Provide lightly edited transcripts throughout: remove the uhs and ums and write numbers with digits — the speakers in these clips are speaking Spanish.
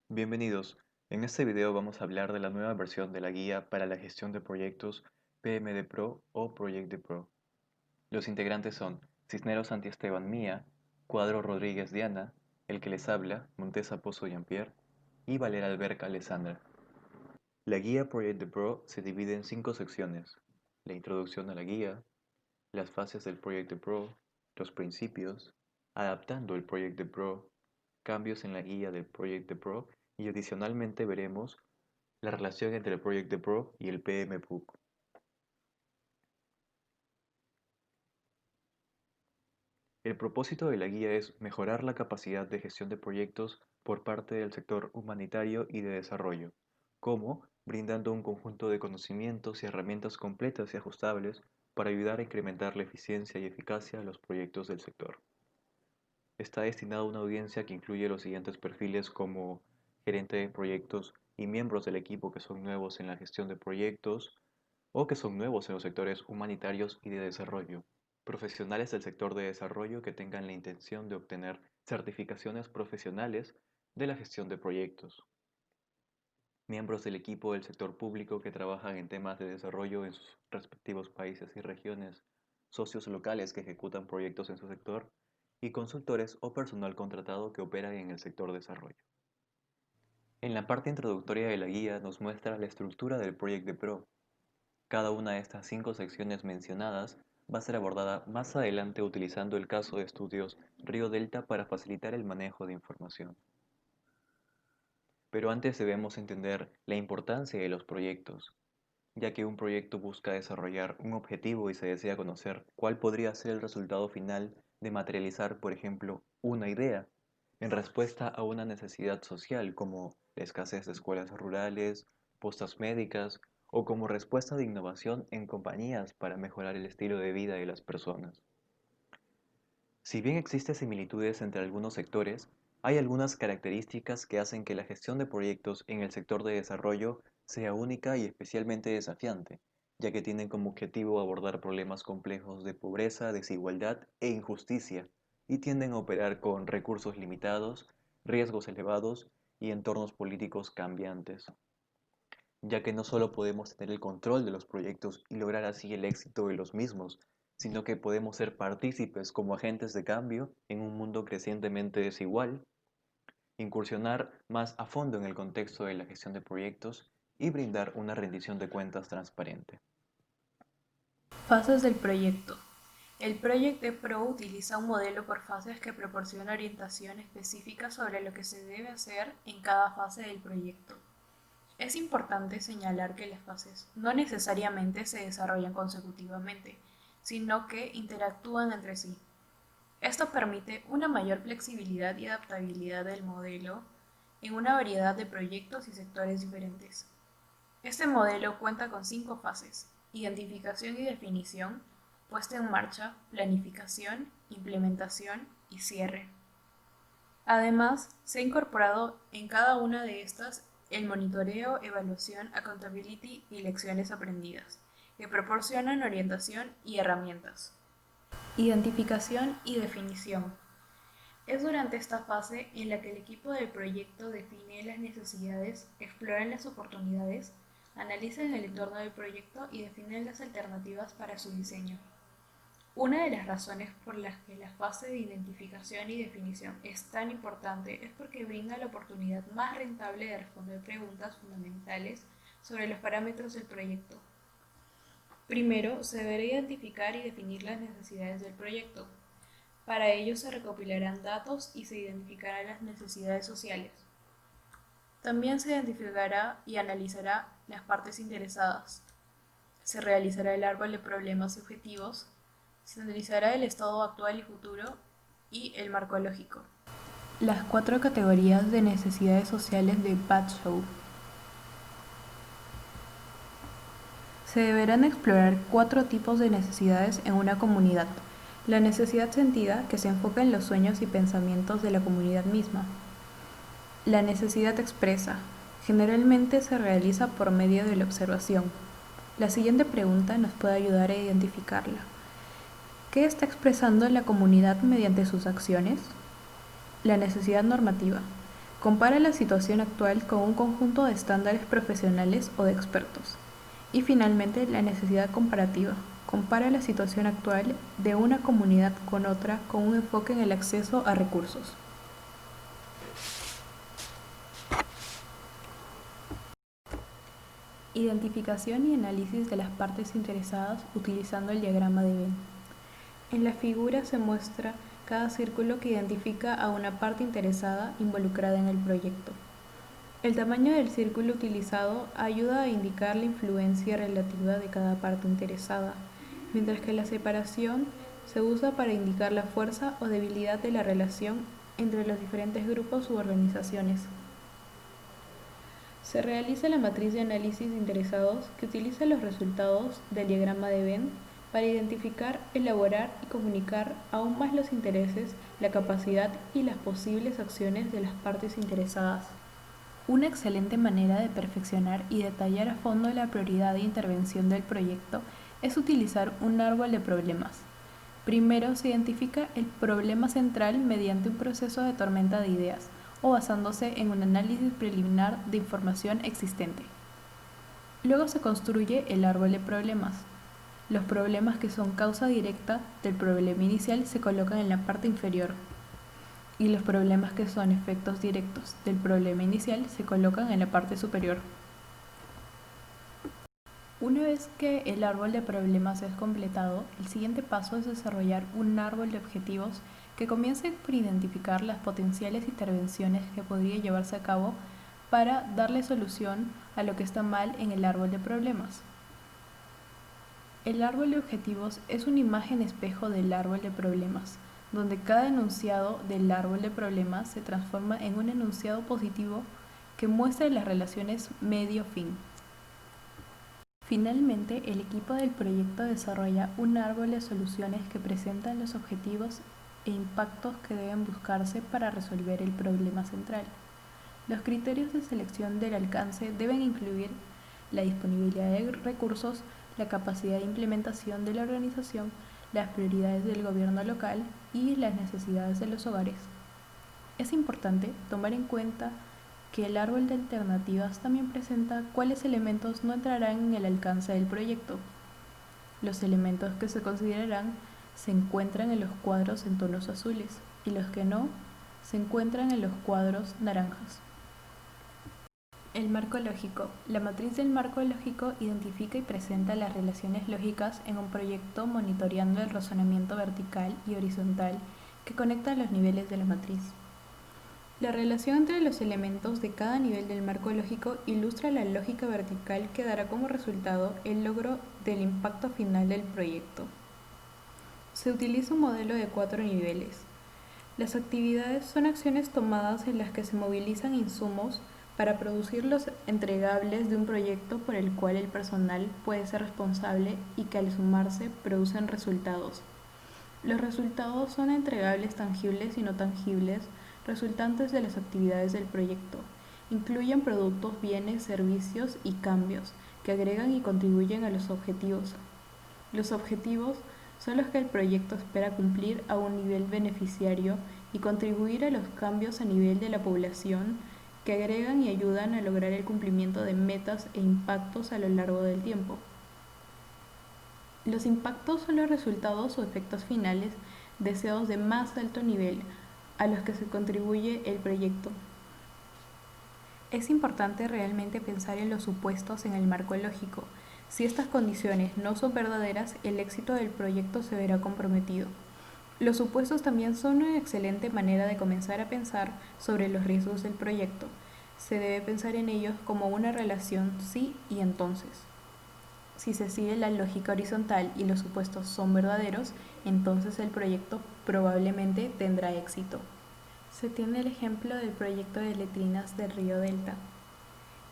Bienvenidos. En este video vamos a hablar de la nueva versión de la guía para la gestión de proyectos PMD Pro o Project Pro. Los integrantes son Cisneros Santiesteban Mía, Cuadro Rodríguez Diana, el que les habla, Montesa Pozo Jean-Pierre y Valera Alberca Alessandra. La guía Project Pro se divide en 5 secciones: la introducción a la guía, las fases del Project Pro, los principios, adaptando el Project Pro, cambios en la guía del Project Pro y adicionalmente veremos la relación entre el Project Pro y el PMBOK. El propósito de la guía es mejorar la capacidad de gestión de proyectos por parte del sector humanitario y de desarrollo, como brindando un conjunto de conocimientos y herramientas completas y ajustables para ayudar a incrementar la eficiencia y eficacia de los proyectos del sector. Está destinado a una audiencia que incluye los siguientes perfiles como gerente de proyectos y miembros del equipo que son nuevos en la gestión de proyectos o que son nuevos en los sectores humanitarios y de desarrollo. Profesionales del sector de desarrollo que tengan la intención de obtener certificaciones profesionales de la gestión de proyectos. Miembros del equipo del sector público que trabajan en temas de desarrollo en sus respectivos países y regiones. Socios locales que ejecutan proyectos en su sector y consultores o personal contratado que operan en el sector desarrollo. En la parte introductoria de la guía nos muestra la estructura del Project Pro. Cada una de estas 5 secciones mencionadas va a ser abordada más adelante utilizando el caso de estudios Río Delta para facilitar el manejo de información. Pero antes debemos entender la importancia de los proyectos, ya que un proyecto busca desarrollar un objetivo y se desea conocer cuál podría ser el resultado final de materializar, por ejemplo, una idea, en respuesta a una necesidad social como la escasez de escuelas rurales, postas médicas o como respuesta de innovación en compañías para mejorar el estilo de vida de las personas. Si bien existen similitudes entre algunos sectores, hay algunas características que hacen que la gestión de proyectos en el sector de desarrollo sea única y especialmente desafiante, ya que tienen como objetivo abordar problemas complejos de pobreza, desigualdad e injusticia, y tienden a operar con recursos limitados, riesgos elevados y entornos políticos cambiantes, ya que no solo podemos tener el control de los proyectos y lograr así el éxito de los mismos, sino que podemos ser partícipes como agentes de cambio en un mundo crecientemente desigual, incursionar más a fondo en el contexto de la gestión de proyectos y brindar una rendición de cuentas transparente. Fases del proyecto. El Project Pro utiliza un modelo por fases que proporciona orientación específica sobre lo que se debe hacer en cada fase del proyecto. Es importante señalar que las fases no necesariamente se desarrollan consecutivamente, sino que interactúan entre sí. Esto permite una mayor flexibilidad y adaptabilidad del modelo en una variedad de proyectos y sectores diferentes. Este modelo cuenta con 5 fases: identificación y definición, puesta en marcha, planificación, implementación y cierre. Además, se ha incorporado en cada una de estas el monitoreo, evaluación, accountability y lecciones aprendidas, que proporcionan orientación y herramientas. Identificación y definición. Es durante esta fase en la que el equipo del proyecto define las necesidades, explora las oportunidades, analiza el entorno del proyecto y define las alternativas para su diseño. Una de las razones por las que la fase de identificación y definición es tan importante es porque brinda la oportunidad más rentable de responder preguntas fundamentales sobre los parámetros del proyecto. Primero, se deberá identificar y definir las necesidades del proyecto. Para ello se recopilarán datos y se identificarán las necesidades sociales. También se identificará y analizará las partes interesadas. Se realizará el árbol de problemas y objetivos. Se analizará el estado actual y futuro y el marco lógico. Las 4 categorías de necesidades sociales de Batshaw. Se deberán explorar 4 tipos de necesidades en una comunidad. La necesidad sentida, que se enfoca en los sueños y pensamientos de la comunidad misma. La necesidad expresa. Generalmente se realiza por medio de la observación. La siguiente pregunta nos puede ayudar a identificarla. ¿Qué está expresando la comunidad mediante sus acciones? La necesidad normativa. Compara la situación actual con un conjunto de estándares profesionales o de expertos. Y finalmente, la necesidad comparativa. Compara la situación actual de una comunidad con otra con un enfoque en el acceso a recursos. Identificación y análisis de las partes interesadas utilizando el diagrama de Venn. En la figura se muestra cada círculo que identifica a una parte interesada involucrada en el proyecto. El tamaño del círculo utilizado ayuda a indicar la influencia relativa de cada parte interesada, mientras que la separación se usa para indicar la fuerza o debilidad de la relación entre los diferentes grupos u organizaciones. Se realiza la matriz de análisis de interesados que utiliza los resultados del diagrama de Venn para identificar, elaborar y comunicar aún más los intereses, la capacidad y las posibles acciones de las partes interesadas. Una excelente manera de perfeccionar y detallar a fondo la prioridad de intervención del proyecto es utilizar un árbol de problemas. Primero se identifica el problema central mediante un proceso de tormenta de ideas o basándose en un análisis preliminar de información existente. Luego se construye el árbol de problemas. Los problemas que son causa directa del problema inicial se colocan en la parte inferior y los problemas que son efectos directos del problema inicial se colocan en la parte superior. Una vez que el árbol de problemas es completado, el siguiente paso es desarrollar un árbol de objetivos que comience por identificar las potenciales intervenciones que podría llevarse a cabo para darle solución a lo que está mal en el árbol de problemas. El árbol de objetivos es una imagen espejo del árbol de problemas, donde cada enunciado del árbol de problemas se transforma en un enunciado positivo que muestra las relaciones medio-fin. Finalmente, el equipo del proyecto desarrolla un árbol de soluciones que presentan los objetivos e impactos que deben buscarse para resolver el problema central. Los criterios de selección del alcance deben incluir la disponibilidad de recursos, la capacidad de implementación de la organización, las prioridades del gobierno local y las necesidades de los hogares. Es importante tomar en cuenta que el árbol de alternativas también presenta cuáles elementos no entrarán en el alcance del proyecto. Los elementos que se considerarán se encuentran en los cuadros en tonos azules y los que no se encuentran en los cuadros naranjas. El marco lógico. La matriz del marco lógico identifica y presenta las relaciones lógicas en un proyecto monitoreando el razonamiento vertical y horizontal que conecta los niveles de la matriz. La relación entre los elementos de cada nivel del marco lógico ilustra la lógica vertical que dará como resultado el logro del impacto final del proyecto. Se utiliza un modelo de 4 niveles. Las actividades son acciones tomadas en las que se movilizan insumos para producir los entregables de un proyecto por el cual el personal puede ser responsable y que al sumarse producen resultados. Los resultados son entregables tangibles y no tangibles resultantes de las actividades del proyecto. Incluyen productos, bienes, servicios y cambios que agregan y contribuyen a los objetivos. Los objetivos son los que el proyecto espera cumplir a un nivel beneficiario y contribuir a los cambios a nivel de la población que agregan y ayudan a lograr el cumplimiento de metas e impactos a lo largo del tiempo. Los impactos son los resultados o efectos finales deseados de más alto nivel a los que se contribuye el proyecto. Es importante realmente pensar en los supuestos en el marco lógico. Si estas condiciones no son verdaderas, el éxito del proyecto se verá comprometido. Los supuestos también son una excelente manera de comenzar a pensar sobre los riesgos del proyecto. Se debe pensar en ellos como una relación sí y entonces. Si se sigue la lógica horizontal y los supuestos son verdaderos, entonces el proyecto probablemente tendrá éxito. Se tiene el ejemplo del proyecto de letrinas del río Delta.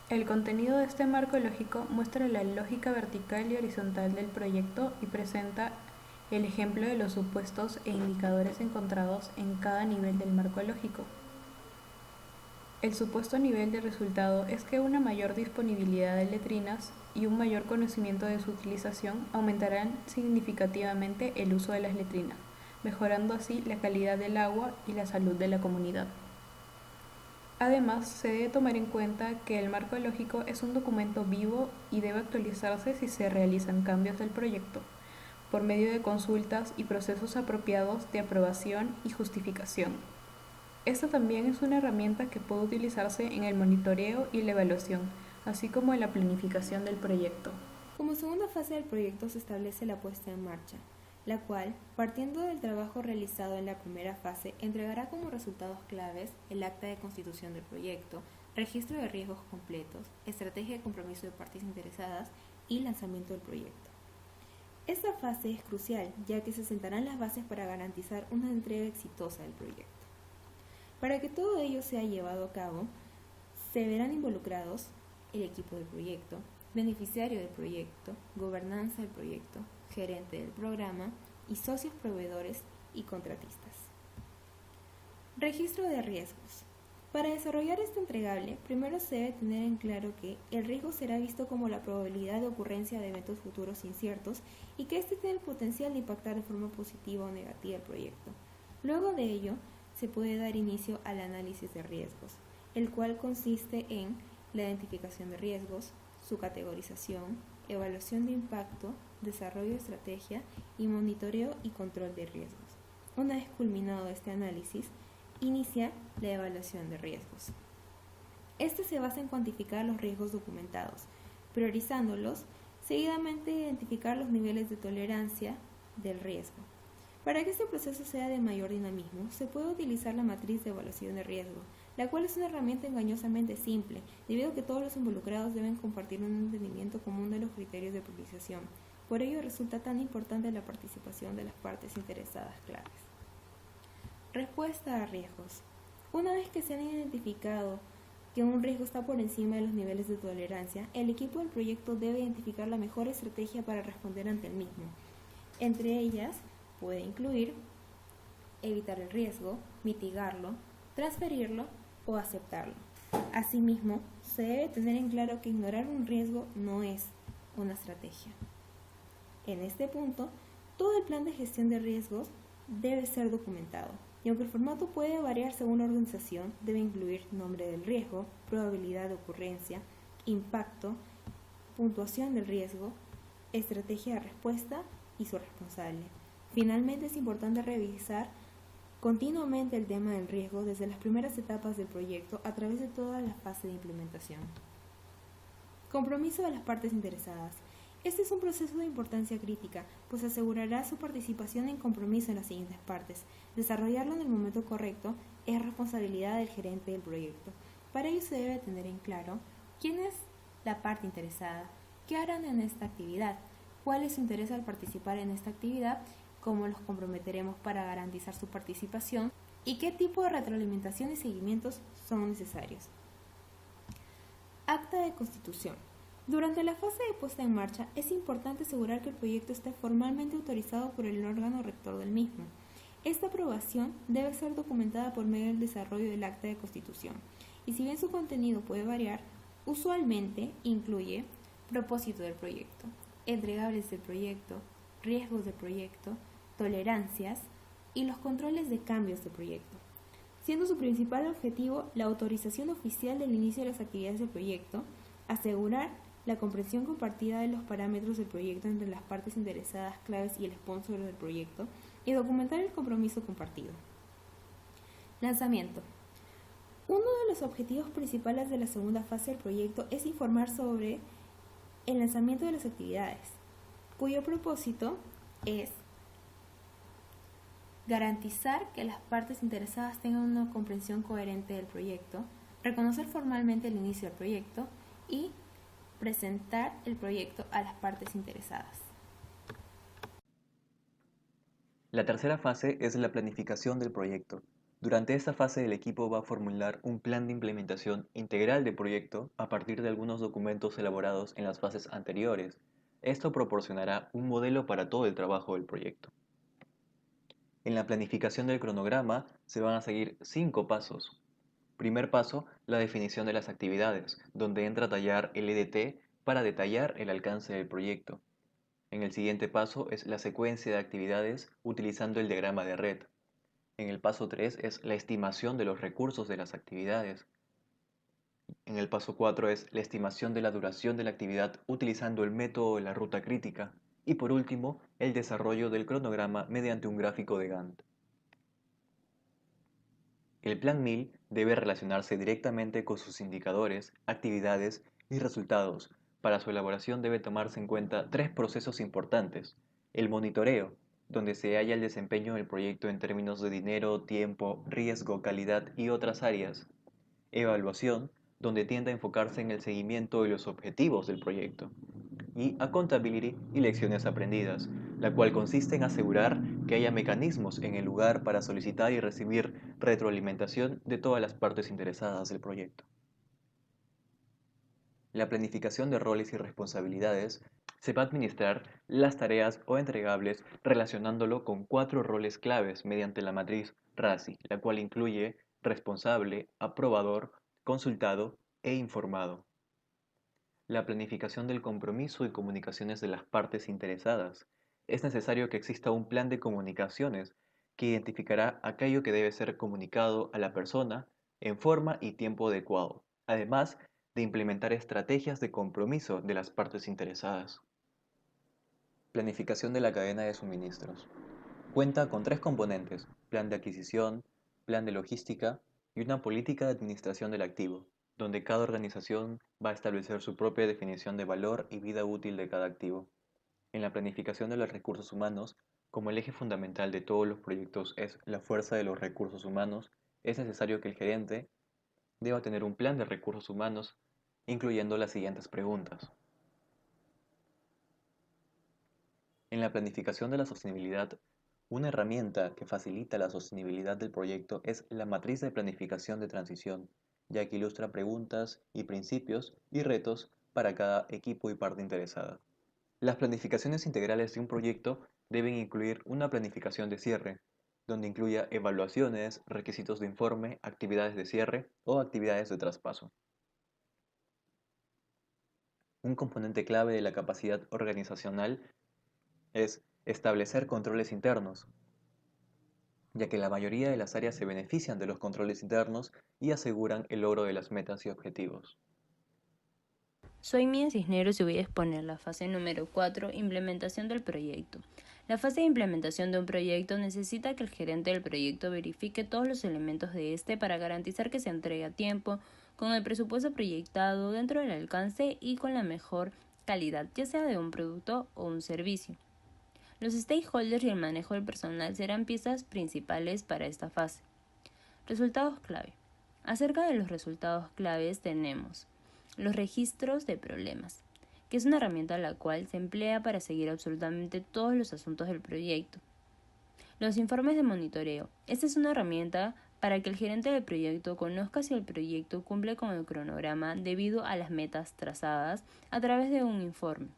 El contenido de este marco lógico muestra la lógica vertical y horizontal del proyecto y presenta el ejemplo de los supuestos e indicadores encontrados en cada nivel del marco lógico. El supuesto nivel de resultado es que una mayor disponibilidad de letrinas y un mayor conocimiento de su utilización aumentarán significativamente el uso de las letrinas, mejorando así la calidad del agua y la salud de la comunidad. Además, se debe tomar en cuenta que el marco lógico es un documento vivo y debe actualizarse si se realizan cambios del proyecto, por medio de consultas y procesos apropiados de aprobación y justificación. Esta también es una herramienta que puede utilizarse en el monitoreo y la evaluación, así como en la planificación del proyecto. Como segunda fase del proyecto se establece la puesta en marcha, la cual, partiendo del trabajo realizado en la primera fase, entregará como resultados claves el acta de constitución del proyecto, registro de riesgos completos, estrategia de compromiso de partes interesadas y lanzamiento del proyecto. Esta fase es crucial, ya que se sentarán las bases para garantizar una entrega exitosa del proyecto. Para que todo ello sea llevado a cabo, se verán involucrados el equipo del proyecto, beneficiario del proyecto, gobernanza del proyecto, gerente del programa y socios proveedores y contratistas. Registro de riesgos. Para desarrollar este entregable, primero se debe tener en claro que el riesgo será visto como la probabilidad de ocurrencia de eventos futuros inciertos y que éste tiene el potencial de impactar de forma positiva o negativa el proyecto. Luego de ello, se puede dar inicio al análisis de riesgos, el cual consiste en la identificación de riesgos, su categorización, evaluación de impacto, desarrollo de estrategia y monitoreo y control de riesgos. Una vez culminado este análisis, inicia la evaluación de riesgos. Este se basa en cuantificar los riesgos documentados, priorizándolos, seguidamente identificar los niveles de tolerancia del riesgo. Para que este proceso sea de mayor dinamismo, se puede utilizar la matriz de evaluación de riesgo, la cual es una herramienta engañosamente simple, debido a que todos los involucrados deben compartir un entendimiento común de los criterios de priorización. Por ello resulta tan importante la participación de las partes interesadas claves. Respuesta a riesgos. Una vez que se han identificado que un riesgo está por encima de los niveles de tolerancia, el equipo del proyecto debe identificar la mejor estrategia para responder ante el mismo. Entre ellas, puede incluir evitar el riesgo, mitigarlo, transferirlo o aceptarlo. Asimismo, se debe tener en claro que ignorar un riesgo no es una estrategia. En este punto, todo el plan de gestión de riesgos debe ser documentado, y aunque el formato puede variar según la organización, debe incluir nombre del riesgo, probabilidad de ocurrencia, impacto, puntuación del riesgo, estrategia de respuesta y su responsable. Finalmente, es importante revisar continuamente el tema del riesgo desde las primeras etapas del proyecto a través de toda la fase de implementación. Compromiso de las partes interesadas. Este es un proceso de importancia crítica, pues asegurará su participación en compromiso en las siguientes partes. Desarrollarlo en el momento correcto es responsabilidad del gerente del proyecto. Para ello se debe tener en claro quién es la parte interesada, qué harán en esta actividad, cuál es su interés al participar en esta actividad, cómo los comprometeremos para garantizar su participación y qué tipo de retroalimentación y seguimientos son necesarios. Acta de constitución. Durante la fase de puesta en marcha es importante asegurar que el proyecto esté formalmente autorizado por el órgano rector del mismo. Esta aprobación debe ser documentada por medio del desarrollo del acta de constitución, y si bien su contenido puede variar, usualmente incluye propósito del proyecto, entregables del proyecto, riesgos del proyecto, tolerancias y los controles de cambios del proyecto, siendo su principal objetivo la autorización oficial del inicio de las actividades del proyecto, asegurar la comprensión compartida de los parámetros del proyecto entre las partes interesadas claves y el sponsor del proyecto, y documentar el compromiso compartido. Lanzamiento. Uno de los objetivos principales de la segunda fase del proyecto es informar sobre el lanzamiento de las actividades, cuyo propósito es garantizar que las partes interesadas tengan una comprensión coherente del proyecto, reconocer formalmente el inicio del proyecto y presentar el proyecto a las partes interesadas. La tercera fase es la planificación del proyecto. Durante esta fase el equipo va a formular un plan de implementación integral del proyecto a partir de algunos documentos elaborados en las fases anteriores. Esto proporcionará un modelo para todo el trabajo del proyecto. En la planificación del cronograma se van a seguir 5 pasos. Primer paso, la definición de las actividades, donde entra a tallar el EDT para detallar el alcance del proyecto. En el siguiente paso es la secuencia de actividades utilizando el diagrama de red. En el paso 3 es la estimación de los recursos de las actividades. En el paso 4 es la estimación de la duración de la actividad utilizando el método de la ruta crítica. Y por último, el desarrollo del cronograma mediante un gráfico de Gantt. El Plan 1000 debe relacionarse directamente con sus indicadores, actividades y resultados. Para su elaboración debe tomarse en cuenta tres procesos importantes. El monitoreo, donde se halla el desempeño del proyecto en términos de dinero, tiempo, riesgo, calidad y otras áreas. Evaluación, donde tiende a enfocarse en el seguimiento de los objetivos del proyecto. Y accountability y lecciones aprendidas, la cual consiste en asegurar que haya mecanismos en el lugar para solicitar y recibir retroalimentación de todas las partes interesadas del proyecto. La planificación de roles y responsabilidades se va a administrar las tareas o entregables relacionándolo con cuatro roles claves mediante la matriz RACI, la cual incluye responsable, aprobador, consultado e informado. La planificación del compromiso y comunicaciones de las partes interesadas. Es necesario que exista un plan de comunicaciones que identificará aquello que debe ser comunicado a la persona en forma y tiempo adecuado, además de implementar estrategias de compromiso de las partes interesadas. Planificación de la cadena de suministros. Cuenta con tres componentes: plan de adquisición, plan de logística y una política de administración del activo, donde cada organización va a establecer su propia definición de valor y vida útil de cada activo. En la planificación de los recursos humanos, como el eje fundamental de todos los proyectos es la fuerza de los recursos humanos, es necesario que el gerente deba tener un plan de recursos humanos, incluyendo las siguientes preguntas. En la planificación de la sostenibilidad, una herramienta que facilita la sostenibilidad del proyecto es la matriz de planificación de transición, ya que ilustra preguntas y principios y retos para cada equipo y parte interesada. Las planificaciones integrales de un proyecto deben incluir una planificación de cierre, donde incluya evaluaciones, requisitos de informe, actividades de cierre o actividades de traspaso. Un componente clave de la capacidad organizacional es establecer controles internos, ya que la mayoría de las áreas se benefician de los controles internos y aseguran el logro de las metas y objetivos. Soy Mía Cisneros y voy a exponer la fase número 4, implementación del proyecto. La fase de implementación de un proyecto necesita que el gerente del proyecto verifique todos los elementos de este para garantizar que se entregue a tiempo, con el presupuesto proyectado, dentro del alcance y con la mejor calidad, ya sea de un producto o un servicio. Los stakeholders y el manejo del personal serán piezas principales para esta fase. Resultados clave. Acerca de los resultados claves tenemos los registros de problemas, que es una herramienta la cual se emplea para seguir absolutamente todos los asuntos del proyecto. Los informes de monitoreo. Esta es una herramienta para que el gerente del proyecto conozca si el proyecto cumple con el cronograma debido a las metas trazadas a través de un informe.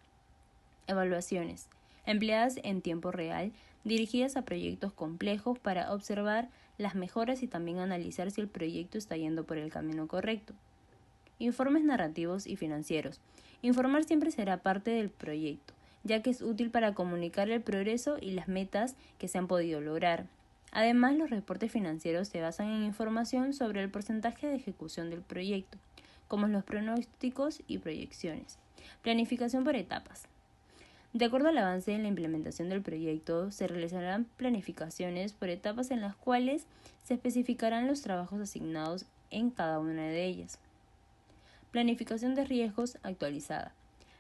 Evaluaciones, empleadas en tiempo real, dirigidas a proyectos complejos para observar las mejoras y también analizar si el proyecto está yendo por el camino correcto. Informes narrativos y financieros. Informar siempre será parte del proyecto, ya que es útil para comunicar el progreso y las metas que se han podido lograr. Además, los reportes financieros se basan en información sobre el porcentaje de ejecución del proyecto, como los pronósticos y proyecciones. Planificación por etapas. De acuerdo al avance en la implementación del proyecto, se realizarán planificaciones por etapas en las cuales se especificarán los trabajos asignados en cada una de ellas. Planificación de riesgos actualizada.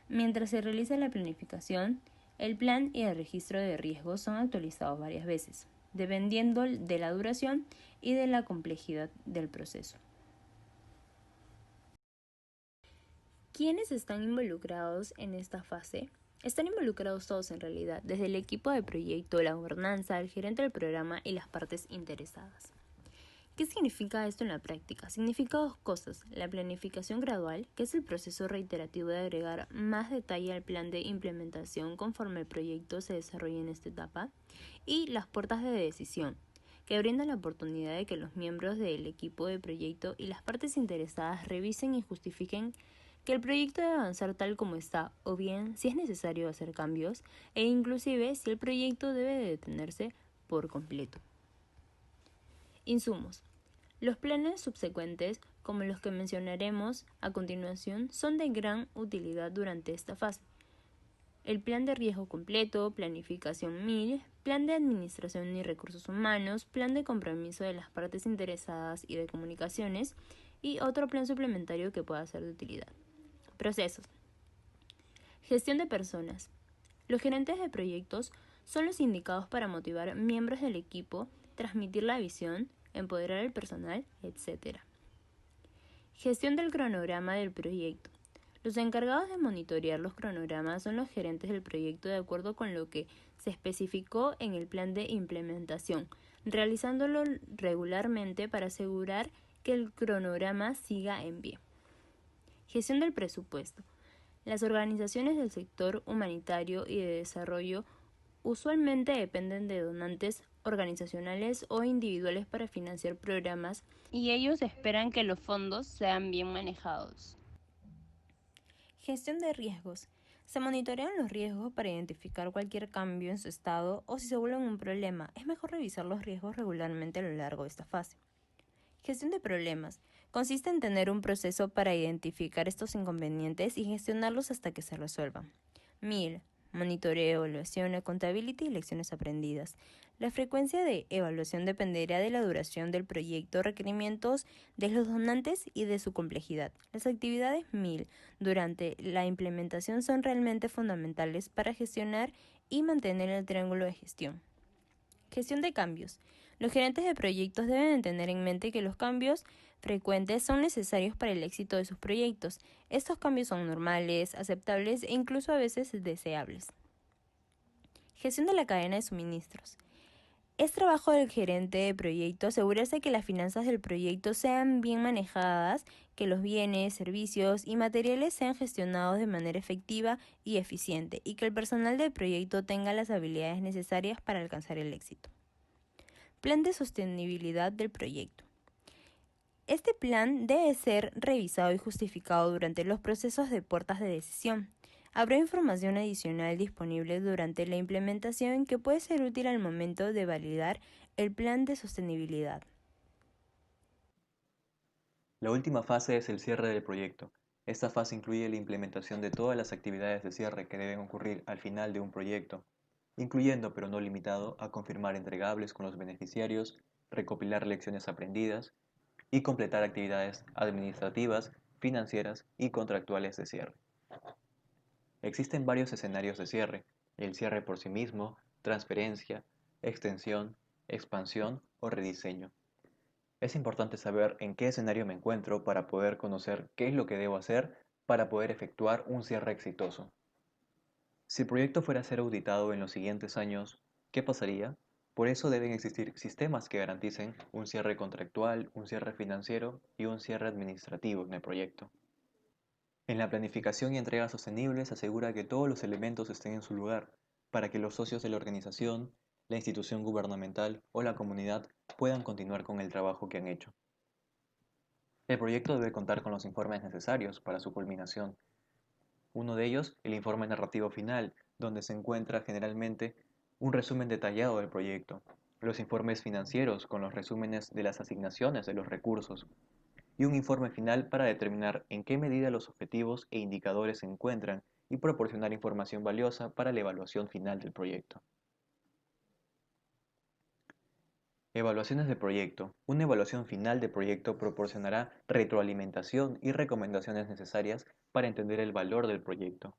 Mientras se realiza la planificación, el plan y el registro de riesgos son actualizados varias veces, dependiendo de la duración y de la complejidad del proceso. ¿Quiénes están involucrados en esta fase? Están involucrados todos en realidad, desde el equipo de proyecto, la gobernanza, el gerente del programa y las partes interesadas. ¿Qué significa esto en la práctica? Significa dos cosas: la planificación gradual, que es el proceso reiterativo de agregar más detalle al plan de implementación conforme el proyecto se desarrolla en esta etapa, y las puertas de decisión, que brindan la oportunidad de que los miembros del equipo de proyecto y las partes interesadas revisen y justifiquen que el proyecto debe avanzar tal como está, o bien si es necesario hacer cambios, e inclusive si el proyecto debe de detenerse por completo. Insumos. Los planes subsecuentes como los que mencionaremos a continuación, son de gran utilidad durante esta fase. El plan de riesgo completo, planificación 1000, plan de administración y recursos humanos, plan de compromiso de las partes interesadas y de comunicaciones, y otro plan suplementario que pueda ser de utilidad. Procesos. Gestión de personas. Los gerentes de proyectos son los indicados para motivar miembros del equipo, transmitir la visión, empoderar al personal, etc. Gestión del cronograma del proyecto. Los encargados de monitorear los cronogramas son los gerentes del proyecto de acuerdo con lo que se especificó en el plan de implementación, realizándolo regularmente para asegurar que el cronograma siga en pie. Gestión del presupuesto. Las organizaciones del sector humanitario y de desarrollo usualmente dependen de donantes organizacionales o individuales para financiar programas y ellos esperan que los fondos sean bien manejados. Gestión de riesgos. Se monitorean los riesgos para identificar cualquier cambio en su estado o si se vuelven un problema. Es mejor revisar los riesgos regularmente a lo largo de esta fase. Gestión de problemas. Consiste en tener un proceso para identificar estos inconvenientes y gestionarlos hasta que se resuelvan. 1000. Monitoreo, evaluación, accountability y lecciones aprendidas. La frecuencia de evaluación dependerá de la duración del proyecto, requerimientos de los donantes y de su complejidad. Las actividades 1000 durante la implementación son realmente fundamentales para gestionar y mantener el triángulo de gestión. Gestión de cambios. Los gerentes de proyectos deben tener en mente que los cambios frecuentes son necesarios para el éxito de sus proyectos. Estos cambios son normales, aceptables e incluso a veces deseables. Gestión de la cadena de suministros. Es trabajo del gerente de proyecto asegurarse que las finanzas del proyecto sean bien manejadas, que los bienes, servicios y materiales sean gestionados de manera efectiva y eficiente y que el personal del proyecto tenga las habilidades necesarias para alcanzar el éxito. Plan de sostenibilidad del proyecto. Este plan debe ser revisado y justificado durante los procesos de puertas de decisión. Habrá información adicional disponible durante la implementación que puede ser útil al momento de validar el plan de sostenibilidad. La última fase es el cierre del proyecto. Esta fase incluye la implementación de todas las actividades de cierre que deben ocurrir al final de un proyecto, incluyendo pero no limitado a confirmar entregables con los beneficiarios, recopilar lecciones aprendidas y completar actividades administrativas, financieras y contractuales de cierre. Existen varios escenarios de cierre: el cierre por sí mismo, transferencia, extensión, expansión o rediseño. Es importante saber en qué escenario me encuentro para poder conocer qué es lo que debo hacer para poder efectuar un cierre exitoso. Si el proyecto fuera a ser auditado en los siguientes años, ¿qué pasaría? Por eso deben existir sistemas que garanticen un cierre contractual, un cierre financiero y un cierre administrativo en el proyecto. En la planificación y entrega sostenible se asegura que todos los elementos estén en su lugar para que los socios de la organización, la institución gubernamental o la comunidad puedan continuar con el trabajo que han hecho. El proyecto debe contar con los informes necesarios para su culminación. Uno de ellos, el informe narrativo final, donde se encuentra generalmente un resumen detallado del proyecto, los informes financieros con los resúmenes de las asignaciones de los recursos, y un informe final para determinar en qué medida los objetivos e indicadores se encuentran y proporcionar información valiosa para la evaluación final del proyecto. Evaluaciones de proyecto. Una evaluación final de proyecto proporcionará retroalimentación y recomendaciones necesarias para entender el valor del proyecto.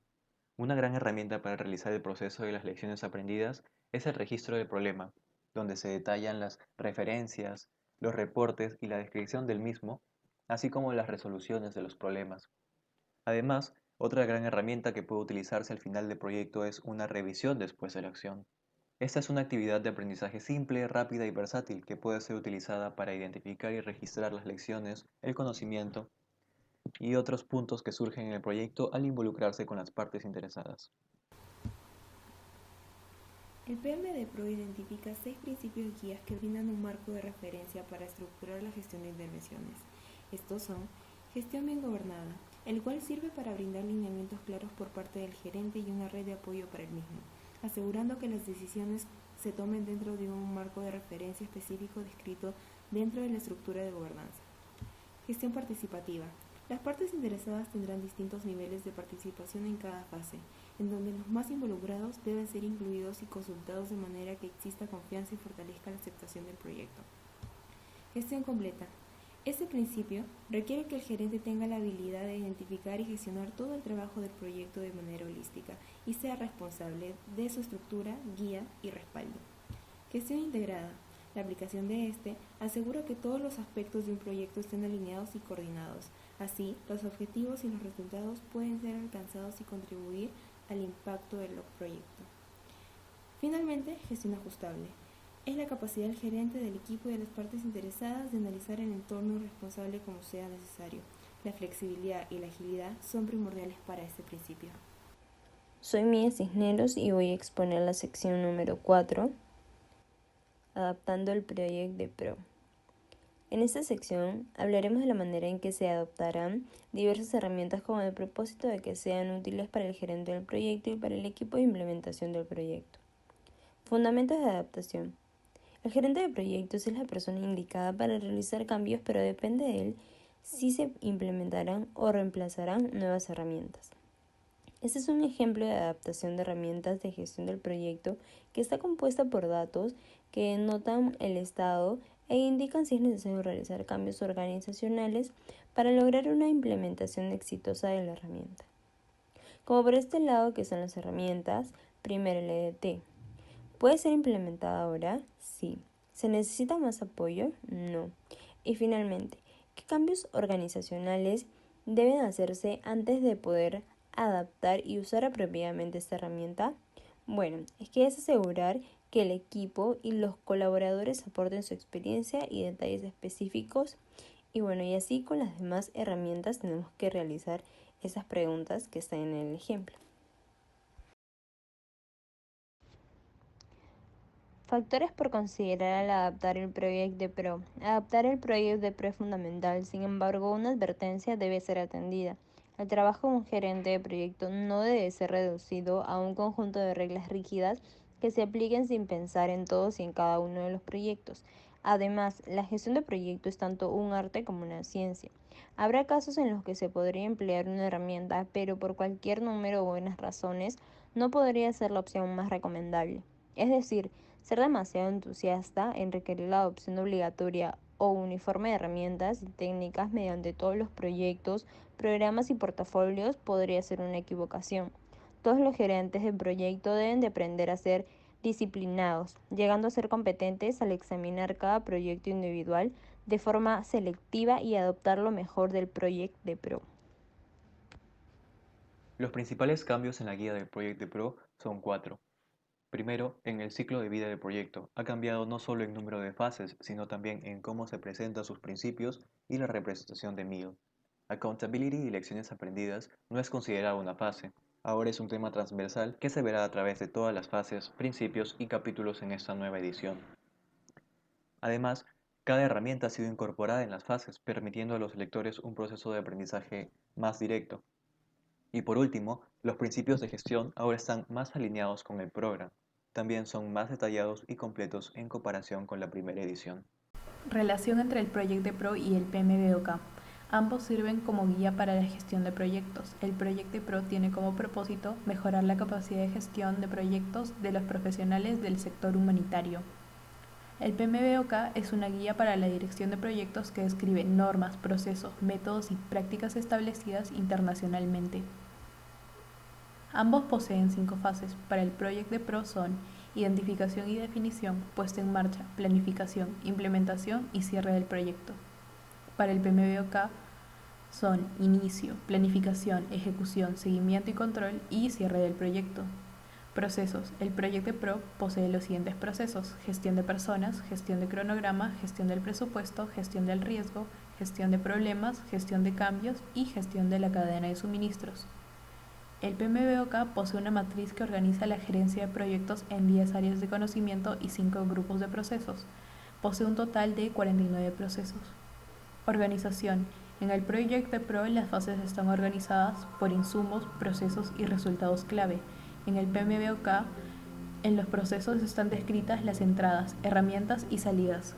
Una gran herramienta para realizar el proceso de las lecciones aprendidas es el registro del problema, donde se detallan las referencias, los reportes y la descripción del mismo, así como las resoluciones de los problemas. Además, otra gran herramienta que puede utilizarse al final del proyecto es una revisión después de la acción. Esta es una actividad de aprendizaje simple, rápida y versátil que puede ser utilizada para identificar y registrar las lecciones, el conocimiento y otros puntos que surgen en el proyecto al involucrarse con las partes interesadas. El PMDPRO identifica 6 principios guías que brindan un marco de referencia para estructurar la gestión de intervenciones. Estos son: gestión bien gobernada, el cual sirve para brindar lineamientos claros por parte del gerente y una red de apoyo para el mismo, asegurando que las decisiones se tomen dentro de un marco de referencia específico descrito dentro de la estructura de gobernanza. Gestión participativa. Las partes interesadas tendrán distintos niveles de participación en cada fase, en donde los más involucrados deben ser incluidos y consultados de manera que exista confianza y fortalezca la aceptación del proyecto. Gestión completa. Este principio requiere que el gerente tenga la habilidad de identificar y gestionar todo el trabajo del proyecto de manera holística y sea responsable de su estructura, guía y respaldo. Gestión integrada. La aplicación de este asegura que todos los aspectos de un proyecto estén alineados y coordinados. Así, los objetivos y los resultados pueden ser alcanzados y contribuir al impacto del proyecto. Finalmente, gestión ajustable. Es la capacidad del gerente, del equipo y de las partes interesadas de analizar el entorno responsable como sea necesario. La flexibilidad y la agilidad son primordiales para este principio. Soy Mía Cisneros y voy a exponer la sección número 4, adaptando el proyecto de PRO. En esta sección hablaremos de la manera en que se adoptarán diversas herramientas con el propósito de que sean útiles para el gerente del proyecto y para el equipo de implementación del proyecto. Fundamentos de adaptación. El gerente de proyectos es la persona indicada para realizar cambios, pero depende de él si se implementarán o reemplazarán nuevas herramientas. Este es un ejemplo de adaptación de herramientas de gestión del proyecto que está compuesta por datos que denotan el estado e indican si es necesario realizar cambios organizacionales para lograr una implementación exitosa de la herramienta. Como por este lado que son las herramientas, primero el EDT. ¿Puede ser implementada ahora? Sí. ¿Se necesita más apoyo? No. Y finalmente, ¿qué cambios organizacionales deben hacerse antes de poder adaptar y usar apropiadamente esta herramienta? Bueno, es que es asegurar que el equipo y los colaboradores aporten su experiencia y detalles específicos. Y así con las demás herramientas tenemos que realizar esas preguntas que están en el ejemplo. Factores por considerar al adaptar el proyecto de PRO. Adaptar el proyecto de PRO es fundamental, sin embargo, una advertencia debe ser atendida. El trabajo de un gerente de proyecto no debe ser reducido a un conjunto de reglas rígidas que se apliquen sin pensar en todos y en cada uno de los proyectos. Además, la gestión de proyectos es tanto un arte como una ciencia. Habrá casos en los que se podría emplear una herramienta, pero por cualquier número o buenas razones no podría ser la opción más recomendable. Es decir, ser demasiado entusiasta en requerir la adopción obligatoria o uniforme de herramientas y técnicas mediante todos los proyectos, programas y portafolios podría ser una equivocación. Todos los gerentes de proyecto deben de aprender a ser disciplinados, llegando a ser competentes al examinar cada proyecto individual de forma selectiva y adoptar lo mejor del proyecto de PRO. Los principales cambios en la guía del proyecto de PRO son 4. Primero, en el ciclo de vida del proyecto, ha cambiado no solo en número de fases, sino también en cómo se presentan sus principios y la representación de MIL. Accountability y lecciones aprendidas no es considerado una fase, ahora es un tema transversal que se verá a través de todas las fases, principios y capítulos en esta nueva edición. Además, cada herramienta ha sido incorporada en las fases, permitiendo a los lectores un proceso de aprendizaje más directo. Y por último, los principios de gestión ahora están más alineados con el programa. También son más detallados y completos en comparación con la primera edición. Relación entre el Project de Pro y el PMBOK. Ambos sirven como guía para la gestión de proyectos. El Project de Pro tiene como propósito mejorar la capacidad de gestión de proyectos de los profesionales del sector humanitario. El PMBOK es una guía para la dirección de proyectos que describe normas, procesos, métodos y prácticas establecidas internacionalmente. Ambos poseen 5 fases. Para el Project de Pro son identificación y definición, puesta en marcha, planificación, implementación y cierre del proyecto. Para el PMBOK son inicio, planificación, ejecución, seguimiento y control y cierre del proyecto. Procesos. El Project de Pro posee los siguientes procesos: gestión de personas, gestión de cronograma, gestión del presupuesto, gestión del riesgo, gestión de problemas, gestión de cambios y gestión de la cadena de suministros. El PMBOK posee una matriz que organiza la gerencia de proyectos en 10 áreas de conocimiento y 5 grupos de procesos. Posee un total de 49 procesos. Organización. En el Project de Pro las fases están organizadas por insumos, procesos y resultados clave. En el PMBOK, en los procesos están descritas las entradas, herramientas y salidas.